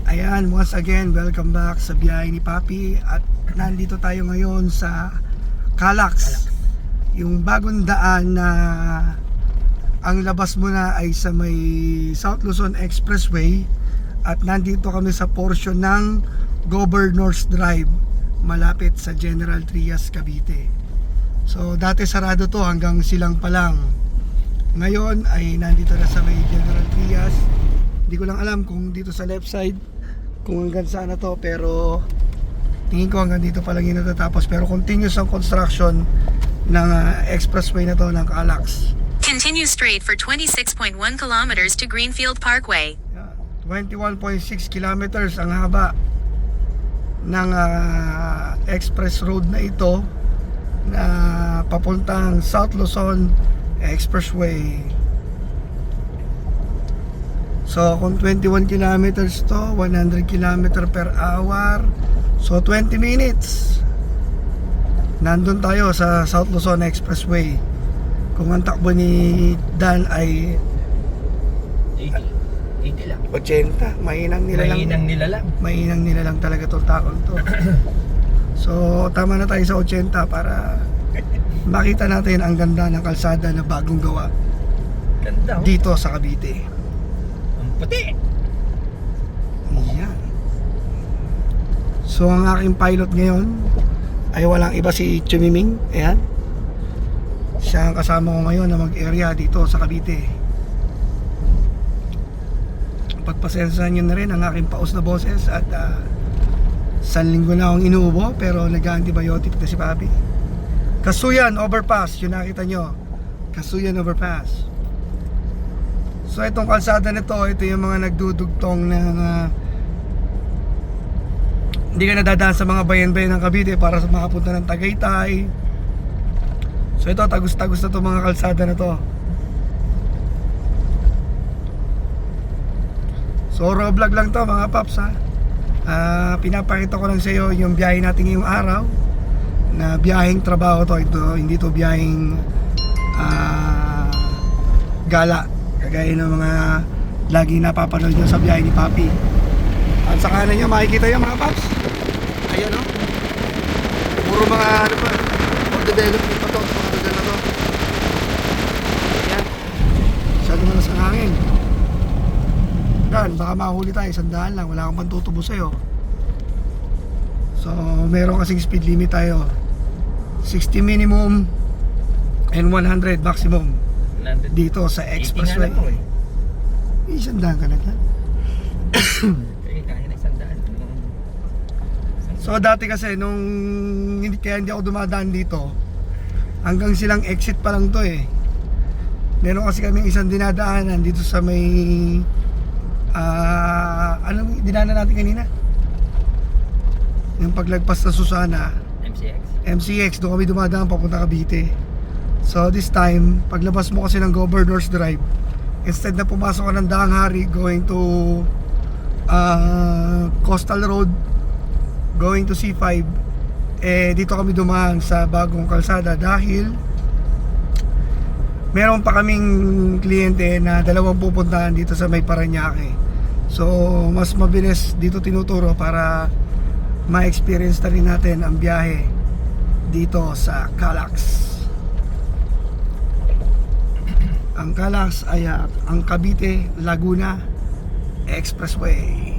Ayan, once again, welcome back sa biyahe ni Papi. At nandito tayo ngayon sa Calax. Yung bagong daan na ang labas mo na ay sa may South Luzon Expressway. At nandito kami sa portion ng Governor's Drive, malapit sa General Trias, Cavite. So dati sarado to hanggang Silang pa lang. Ngayon ay nandito na sa may General Trias. Hindi ko lang alam kung dito sa left side kung hanggang saan na to, pero tingin ko hanggang dito pa lang yun natatapos. Pero continuous ang construction ng expressway na to ng Calax. Continue straight for 26.1 kilometers to Greenfield Parkway. 21.6 kilometers ang haba ng express road na ito na papuntang South Luzon Expressway. So kung 21 kilometers to, 100 km per hour, so 20 minutes nandun tayo sa South Luzon Expressway. Kung ang takbo ni Dan ay 80 lang. 80, mainang nila lang talaga itong takong to. So tama na tayo sa 80 para makita natin ang ganda ng kalsada na bagong gawa Ganda, oh. dito sa Cavite. Ang puti. Yan. So ang aking pilot ngayon ay walang iba, si Chumiming. Ayan, siya ang kasama ko ngayon na mag-area dito sa Cavite. Pagpasensahan nyo na rin ang aking paus na boses. At isang linggo na akong inuubo, pero nag-antibiotic na si Papi. Casuyan Overpass, yun nakita nyo, Casuyan Overpass. So itong kalsada nito, ito yung mga nagdudugtong ng hindi ka nadadaan sa mga bayan-bayan ng Cavite para makapunta ng Tagaytay. So ito, tagus-tagus na itong mga kalsada na to. So raw vlog lang to mga paps, ha. Pinapakita ko lang sa iyo yung biyahe natin ngayong araw, na biyaheng trabaho to. Ito, hindi to biyaheng gala kagaya ng mga lagi napapanood nyo sa biyahe ni Papi. At sa kanan nyo makikita yung mga paps. Ayan, o, puro mga ano pa, development pa to, mga lugar na to. Ayan, masyado na sa hangin. Dan, baka mahuli tayo, 100 lang, wala akong pantutubo sa'yo. So meron kasing speed limit tayo, 60 minimum and 100 maximum dito sa expressway. Isang daan ka na dyan. Kaya na isang daan. So dati kasi nung kaya hindi ako dumadaan dito, hanggang Silang exit pa lang to eh. Meron kasi kaming isang dinadaanan dito sa may anong dinaanan natin kanina? Yung paglagpas na Susana, MCX, doon kami dumadaan papunta Cavite. So this time, paglabas mo kasi ng Governor's Drive, instead na pumasok ka ng Daang Hari going to Coastal Road, going to C5, dito kami dumaan sa bagong kalsada dahil meron pa kaming kliyente na dalawang pupuntahan dito sa may Parañaque. So mas mabilis dito tinuturo para ma-experience na rin natin ang biyahe dito sa Calax. Ang Calax ay ang Cavite Laguna Expressway.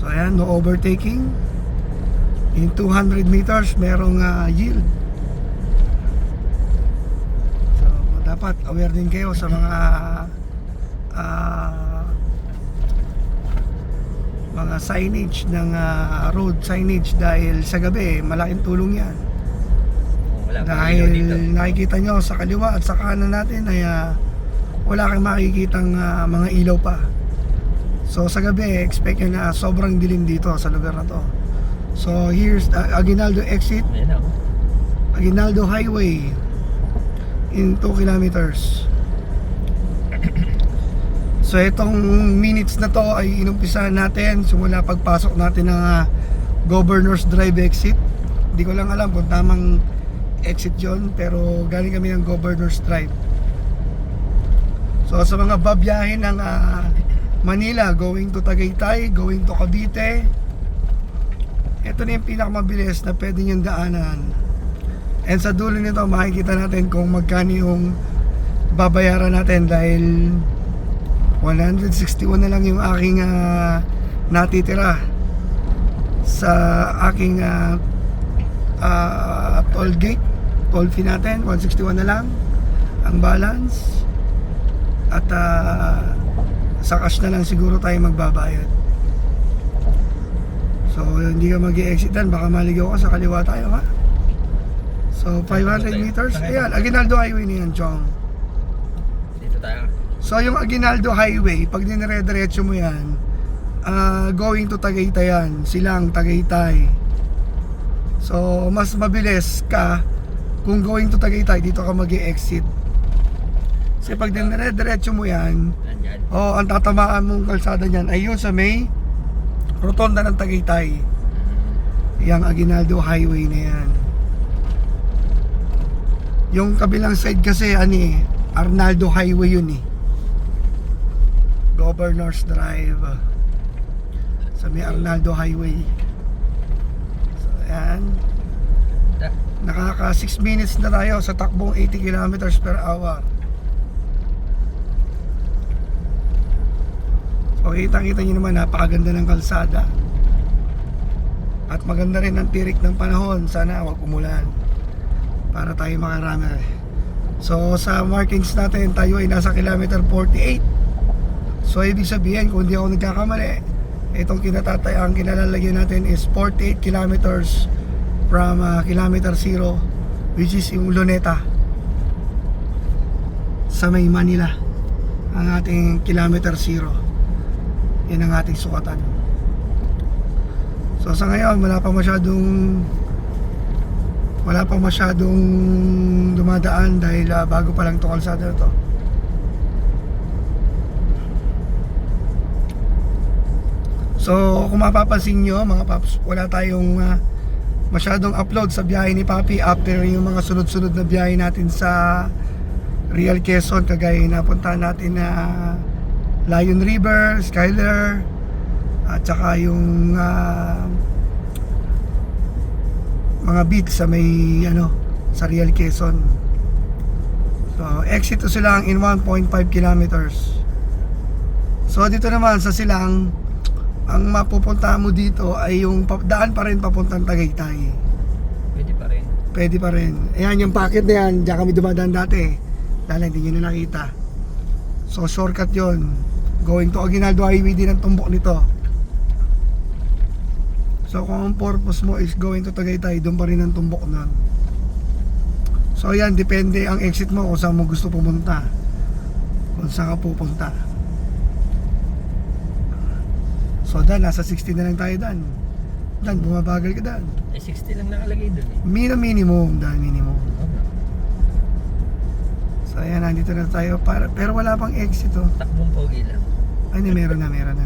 So ayan, no overtaking. In 200 meters merong yield. So dapat aware din kayo sa mga signage ng road signage, dahil sa gabi malaking tulong yan. Dahil nakikita nyo sa kaliwa at sa kanan natin ay wala kang makikitang mga ilaw pa. So sa gabi expect nyo na sobrang dilim dito sa lugar na to. So here's the Aguinaldo exit, Aguinaldo Highway in 2 kilometers. So itong minutes na to ay inumpisahan natin simula pagpasok natin ng Governor's Drive exit. Hindi ko lang alam kung tamang exit yon, pero galing kami ng Governor's Drive. So So sa mga babiyahe ng Manila, going to Tagaytay, going to Cavite, ito na yung pinakamabilis na pwede niyong daanan. And sa dulo nito, makikita natin kung magkano yung babayaran natin dahil 161 na lang yung aking natitira sa aking toll gate, toll fee natin. 161 na lang ang balance. At sa cash na lang siguro tayo magbabayad. So hindi ka mag-i-exitan, baka maligaw ka, sa kaliwa tayo ha. So 500 meters, ayan, Aguinaldo Highway na yan, Chong. Dito tayo. So yung Aguinaldo Highway, pag dinire-diretso mo yan, going to Tagaytay yan, Silang, Tagaytay. So mas mabilis ka kung going to Tagaytay, dito ka mag-i-exit. Kasi pag dinire-diretso mo yan, Nandyan. ang tatamaan mong kalsada niyan ay yun sa may rotonda ng Tagaytay. Yang Aguinaldo Highway na yan. Yung kabilang side kasi Arnaldo Highway yun Governor's Drive sa may Arnaldo Highway. So ayan, nakaka 6 minutes na tayo sa takbong 80 kilometers per hour. So kitang-kita nyo naman, napakaganda ng kalsada. At maganda rin ang tirik ng panahon. Sana wag umulan para tayo makarami. So sa markings natin, tayo ay nasa kilometer 48. So ibig sabihin, kung hindi ako nagkakamali, itong ang kinalalagyan natin is 48 kilometers from kilometer 0, which is yung Luneta sa may Manila. Ang ating kilometer 0, yan ang ating sukatan. So sa ngayon wala pa masyadong dumadaan dahil bago pa lang ito kalsada na to. So kung mapapansin nyo mga paps, wala tayong masyadong upload sa biyahe ni Papi after yung mga sunod-sunod na biyahe natin sa Real Quezon, kagaya napuntahan natin na Lion River, Skyler, at saka yung mga beach sa may sa Real Quezon. So exit to Silang in 1.5 kilometers. So dito naman sa Silang, ang mapupuntahan mo dito ay yung daan pa rin papuntang Tagaytay. Pwede pa rin. Ayan yung packet na yan, diyan kami dumadaan dati dahil hindi nyo na nakita. So shortcut yon, going to Aguinaldo Highway din ang tumbok nito. So kung ang purpose mo is going to Tagaytay, doon pa rin ang tumbok nun. So yan, depende ang exit mo kung saan mo gusto pumunta, kung saan ka pupunta. So Dan, nasa 60 na lang tayo Dan. Dan, bumabagal ka Dan. 60 lang nakalagay dun Minimum Dan, minimum. So ayan, nandito na tayo pero wala pang exit Takbong pogi lang. Ay, meron na. Ano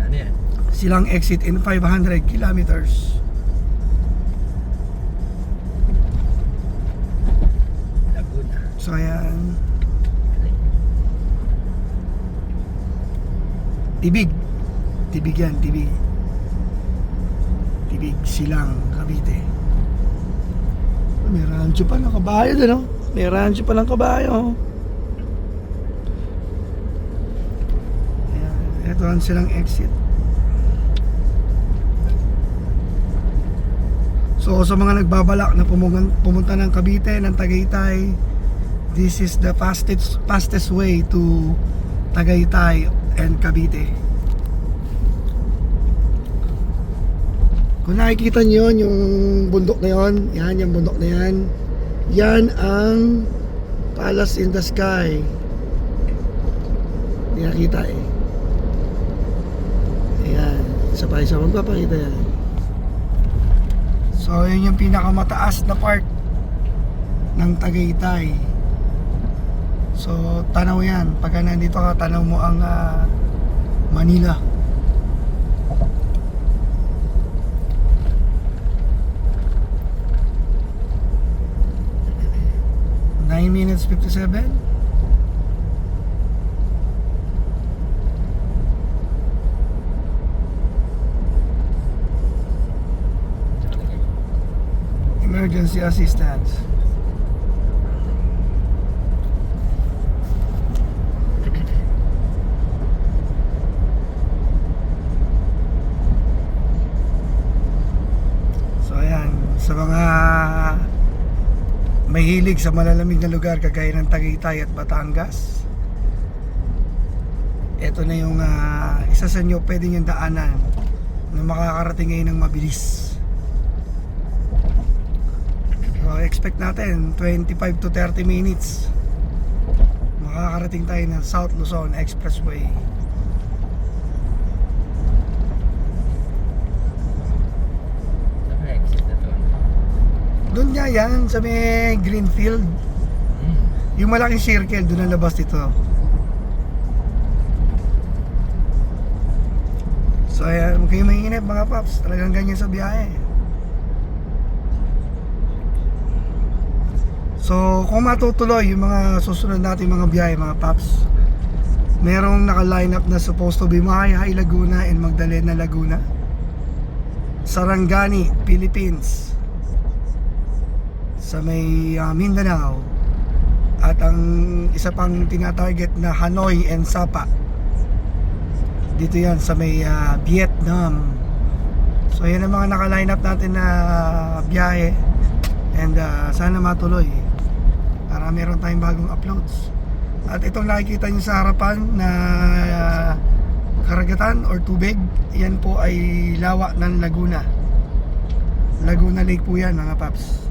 yan? Silang exit in 500 kilometers. Laguna. So ayan, Tibig yan, Tibig, Silang, Cavite. May rancho pa ng kabayo doon, may rancho pa ng kabayo. Ayan, ito ang Silang exit. So sa mga nagbabalak na pumunta ng Cavite, ng Tagaytay, this is the fastest way to Tagaytay and Cavite. Kung nakikita nyo yung bundok na yon, yan yung bundok na yan, yan ang Palace in the Sky. Hindi nakita ayan, isa pa magpapakita yan. So yun yung pinakamataas na part ng Tagaytay. So tanaw yan, pagka nandito ka, tanaw mo ang Manila. 9 minutes 57. Emergency assistance. So ayan, sa mga mahilig sa malalamig na lugar kagaya ng Tagaytay at Batangas, ito na yung isa sa inyo pwede niyong daanan na makakarating ngayon ng mabilis. So expect natin 25 to 30 minutes makakarating tayo ng South Luzon Expressway. Naka-exit na to. Doon nga yan sa may Greenfield, yung malaking circle, doon ang labas dito. So ayan, huwag kayong mainip mga paps, talagang ganyan sa biyahe. So kung matutuloy yung mga susunod natin mga biyahe mga paps, merong naka-line up na supposed to be Mahayhay Laguna and Magdalena Laguna, Sarangani, Philippines, sa may Mindanao, at ang isa pang tinatarget na Hanoi and Sapa, dito yan sa may Vietnam. So yan ang mga naka-line up natin na biyahe, and sana matuloy para meron tayong bagong uploads. At itong nakikita nyo sa harapan na karagatan or tubig, yan po ay lawa ng Laguna. Laguna Lake po yan mga paps.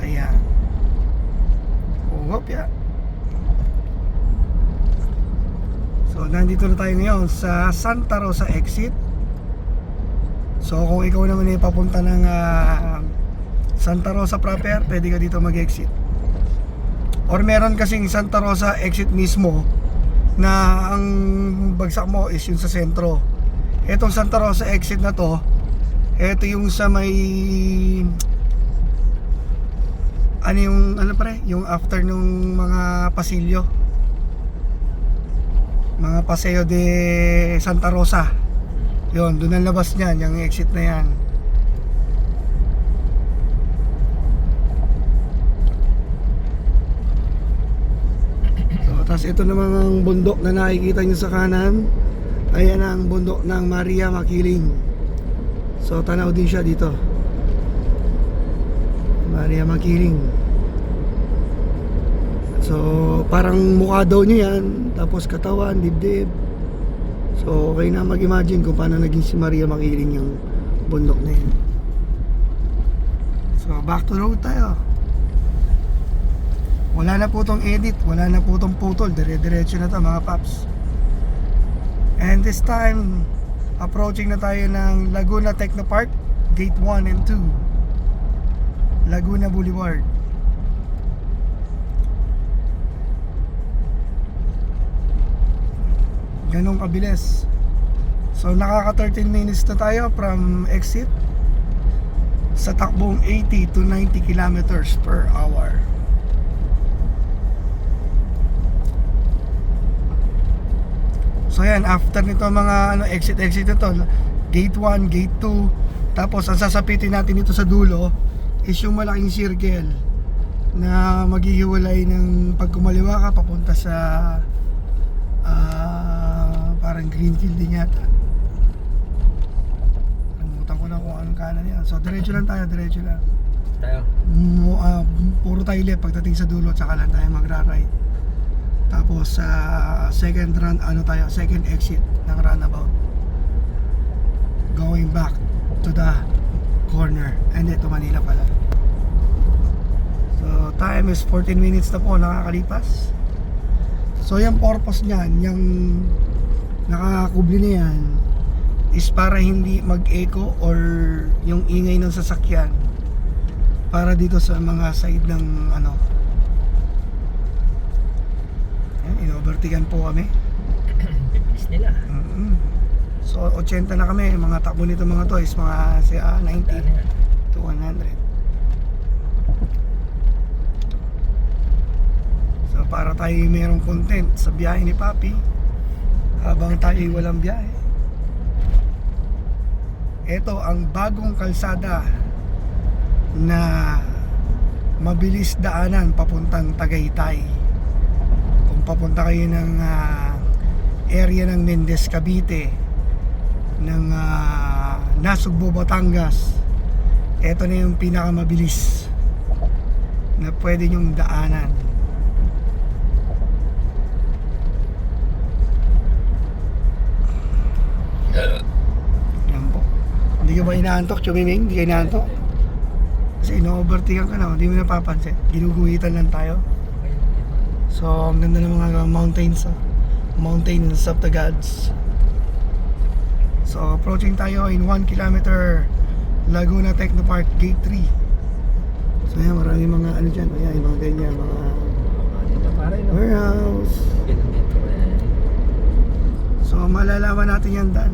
Ayan. Hopya. So nandito na tayo ngayon sa Santa Rosa exit. So kung ikaw naman ay papunta ng Santa Rosa proper, pwede ka dito mag-exit. Or meron kasing Santa Rosa exit mismo na ang bagsak mo is yung sa sentro. Etong Santa Rosa exit na to, eto yung sa may yung after nung mga pasilyo, mga Paseo de Santa Rosa, yun, doon ang labas niyan, yung exit na yan. So, tapos ito namang ang bundok na nakikita nyo sa kanan, ayan ang bundok ng Maria Makiling. So tanaw din siya dito, Maria Makiling. So parang mukha daw nyo yan, tapos katawan, dibdib. So okay na mag-imagine kung paano naging si Maria Makiling yung bundok na yan. So back to road tayo. Wala na po tong edit, wala na po tong putol, dire-diretso na to mga paps. And this time approaching na tayo ng Laguna Technopark, Gate 1 and 2, Laguna Boulevard. Ganong kabilis. So nakaka 13 minutes na tayo from exit sa takbong 80 to 90 kilometers per hour. So yan, after nito mga exit nito, gate 1, gate 2, tapos ang sasapitin natin dito sa dulo is yung malaking circle na maghihiwalay ng pag kumaliwa ka papunta sa parang Greenfield din yata. Namutan ko na kung anong kanan yan. So diretso lang tayo, diretso lang. Tayo. Puro tayo left pagdating sa dulo, tsaka lang tayo magra-right. Tapos sa second exit ng runabout, going back to the corner, and ito Manila pala. So time is 14 minutes na po nakakalipas. So yung purpose niyan, yung nakakubli na yan, is para hindi mag-echo or yung ingay ng sasakyan para dito sa mga side ng inovertigan po kami. Bibilis nila. So 80 na kami, mga takbo nito mga to is mga 90 to 100. para tayo mayroong content sa biyahe ni Papi habang tayo walang biyahe. Ito ang bagong kalsada na mabilis daanan papuntang Tagaytay. Kung papunta kayo ng area ng Mendez, Cavite, ng Nasugbo, Batangas, ito na yung pinakamabilis na pwede nyong daanan. Yan po. Hindi ka ba inaantok, Chumiming? Hindi ka inaantok? Kasi ino-overtaken ka na, hindi mo napapansin. Ginuguhitan lang tayo. So, ang ganda ng mga mountains, mountains of the gods. So, approaching tayo in 1 kilometer Laguna Technopark Gate 3. So, yan, maraming mga ano dyan. Ayan, yung mga ganyan, mga Dito pare, no? warehouse. Kilometro eh. So, malalaman natin yan dan.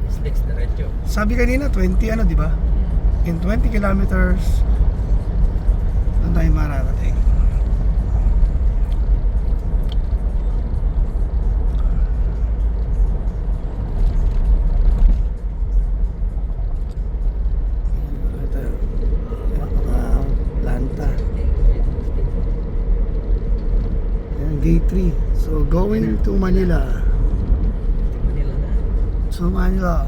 Slicks diretso. Sabi kanina, 20 ano, di ba? In 20 kilometers, doon tayo mararating. Planta. Ayan, Gate 3. So, going to Manila. Manila na. So, Manila.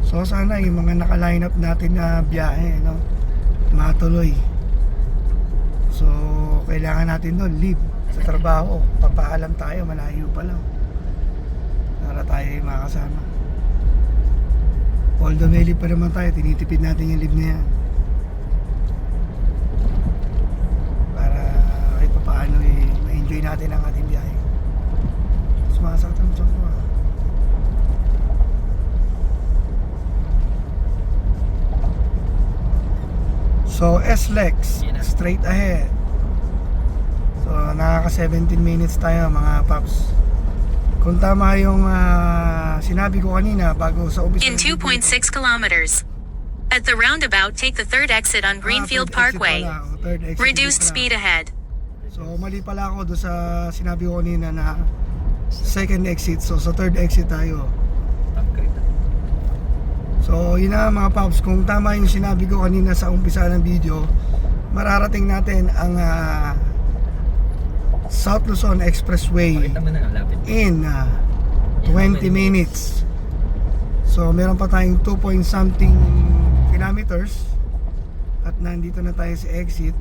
So sana yung mga naka-line up natin na biyahe, no, matuloy. So kailangan natin doon leave sa trabaho. Papaalam tayo, malayo pa lang, para tayo yung makasama. Although may leave pa naman tayo, tinitipid natin yung leave na yan para kahit papaano ma-enjoy natin ang ating biyahe. Sumasakit ang tiyan ko. So SLEX, straight ahead. So nakaka 17 minutes tayo mga paps. Kung tama yung sinabi ko kanina bago sa umpisa. In 2.6 kilometers. At the roundabout, take the third exit on Greenfield Parkway. Reduced speed ahead. So mali pala ako doon sa sinabi ko kanina na second exit. So sa third exit tayo. Upgrade na. So yun na mga paps, kung tama yung sinabi ko kanina sa umpisa ng video, mararating natin ang South Luzon Expressway Pakita mo na, lapit. in 20 minutes. So meron pa tayong 2 point something kilometers at nandito na tayo sa exit.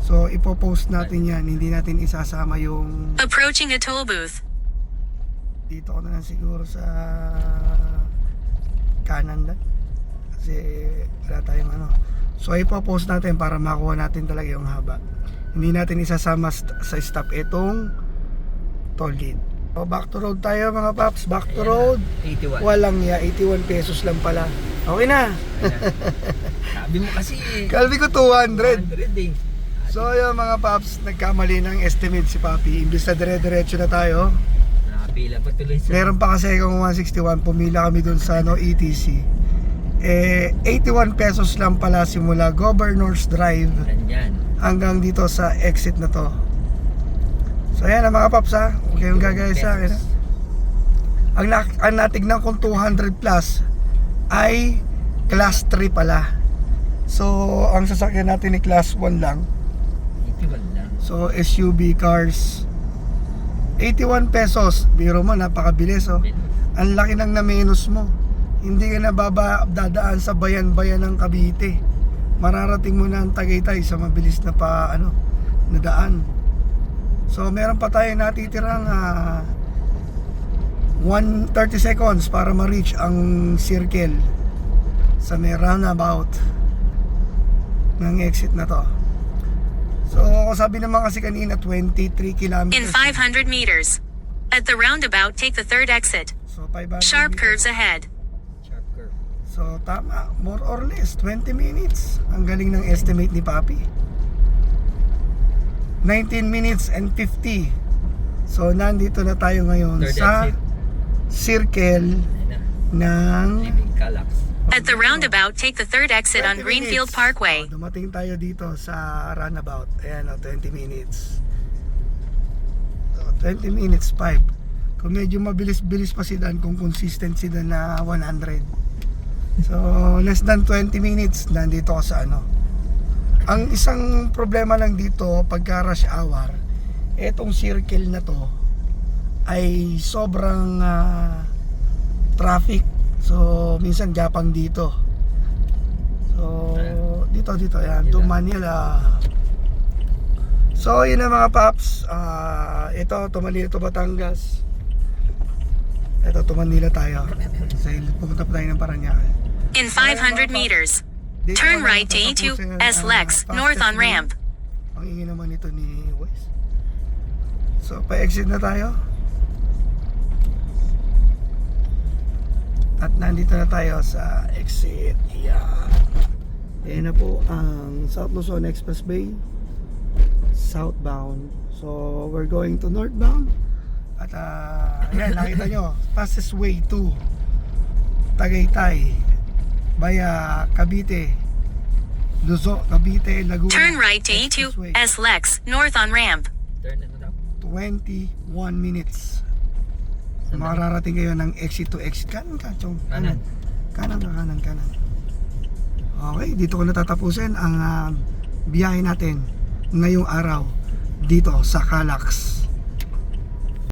So ipopost natin yan, hindi natin isasama yung Approaching a toll booth. dito ko na lang siguro sa kanan lang kasi wala tayong ano. So ipopost natin para makuha natin talaga yung haba. Hindi natin isasama sa stop itong toll gate. So back to road tayo mga paps, back to road. 81. Walang 81 pesos lang pala. Okay na. Sabi mo kasi Kalbi ko 200. 100 eh. So yung mga paps, nagkamali ng estimate si Papi. Imbis na dire-diretso na tayo, Nakapila pa tuloy sa meron pa kasi akong 161, pumila kami dun sa ETC. 81 pesos lang pala simula Governors Drive Ganyan. hanggang dito sa exit na to. So ayan mga paps ha, huwag kayong gagaya sa akin ha. Ang natignan kong 200 plus ay class 3 pala. So ang sasakyan natin ni class 1 lang. 81 lang. So SUV cars 81 pesos. Biro mo, napakabilis oh. Ang laki ng na-minus mo. Hindi ka na dadaan sa bayan-bayan ng Cavite. Mararating mo na ang Tagaytay sa mabilis na na daan. So meron pa tayo natitirang 130 seconds para ma-reach ang circle sa may roundabout ng exit na to. So sabi naman kasi kanina 23 kilometers. In 500 meters. At the roundabout, take the third exit. So 500 Sharp meters. curves ahead. Sharp curve. So tama, more or less 20 minutes. Ang galing ng estimate ni Papi. 19 minutes and 50. So nandito na tayo ngayon Third sa exit. circle Ayun na. ng Living Calax. At the roundabout, take the third exit on 20 Greenfield minutes. Parkway. Dumating tayo dito sa runabout. Ayan, 20 minutes. 20 minutes, 5. Kung medyo mabilis-bilis pa si Dan, kung consistent si Dan na 100. So, less than 20 minutes, nandito ako sa ano. Ang isang problema lang dito, pagka rush hour, etong circle na to, ay sobrang traffic. So minsan gapang dito. So dito ayan, to Manila. So yun na mga paps. Ito to Manila to Batangas. Ito to Manila tayo. So pumunta pa tayo ng Parañaque. In 500 meters, Dito turn na right to tatapusin E2 S ang, Lex, north fastest on way. ramp. Ang ingin naman ito ni Wes. So pa-exit na tayo. At nandito na tayo sa exit. Yan. Yan na po ang South Luzon Expressway southbound. So we're going to northbound. At yan, nakita nyo, fastest way to Tagaytay via Cavite, Luzon, Cavite, Laguna. Turn right to Expressway. E2 S Lex, north on ramp. Turn na daw. 21 minutes. Makararating kayo ng exit to exit. Kanan ka, chong. Kanan. Kanan ka, kanan. Okay, dito ko natatapusin ang biyahe natin ngayong araw dito sa Calax.